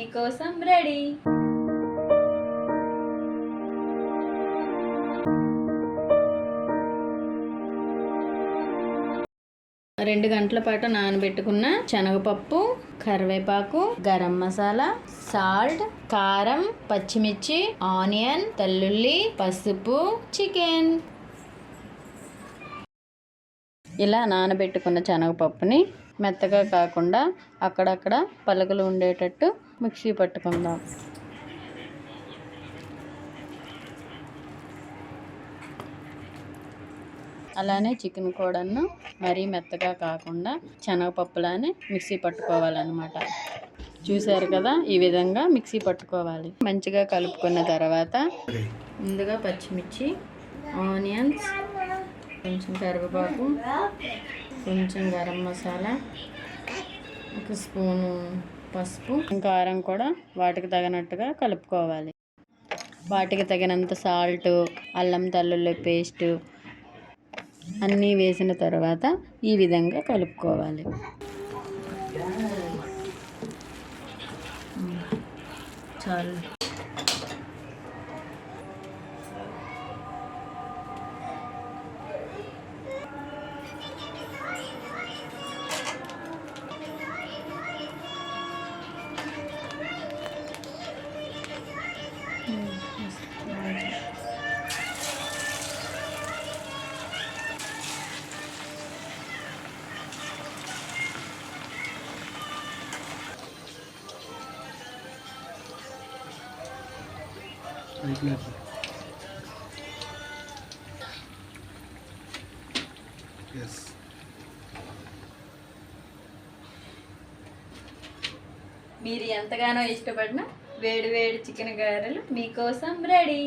మీకోసం రెడీ. 2 గంటల పాటు నానబెట్టుకున్న శనగపప్పు, కరివేపాకు, గరం మసాలా, సాల్ట్, కారం, పచ్చిమిర్చి, ఆనియన్, తెల్లుల్లి, పసుపు, చికెన్. ఇలా నానబెట్టుకున్న శనగపప్పుని మెత్తగా కాకుండా అక్కడక్కడ పలుకులు ఉండేటట్టు మిక్సీ పట్టుకుందాం. అలానే చికెన్ కూడాను మరీ మెత్తగా కాకుండా శనగపప్పులానే మిక్సీ పట్టుకోవాలన్నమాట. చూసారు కదా, ఈ విధంగా మిక్సీ పట్టుకోవాలి. మంచిగా కలుపుకున్న తర్వాత ముందుగా పచ్చిమిర్చి, ఆనియన్స్, కొంచెం కరివేపాకు, కొంచెం గరం మసాలా, 1 స్పూను పసుపు, కారం కూడా వాటికి తగినట్టుగా కలుపుకోవాలి. వాటికి తగినంత సాల్ట్, అల్లం వెల్లుల్లి పేస్టు అన్నీ వేసిన తర్వాత ఈ విధంగా కలుపుకోవాలి. చాలు. మీరు ఎంతగానో ఇష్టపడిన వేడి వేడి చికెన్ గారెలు మీకోసం రెడీ.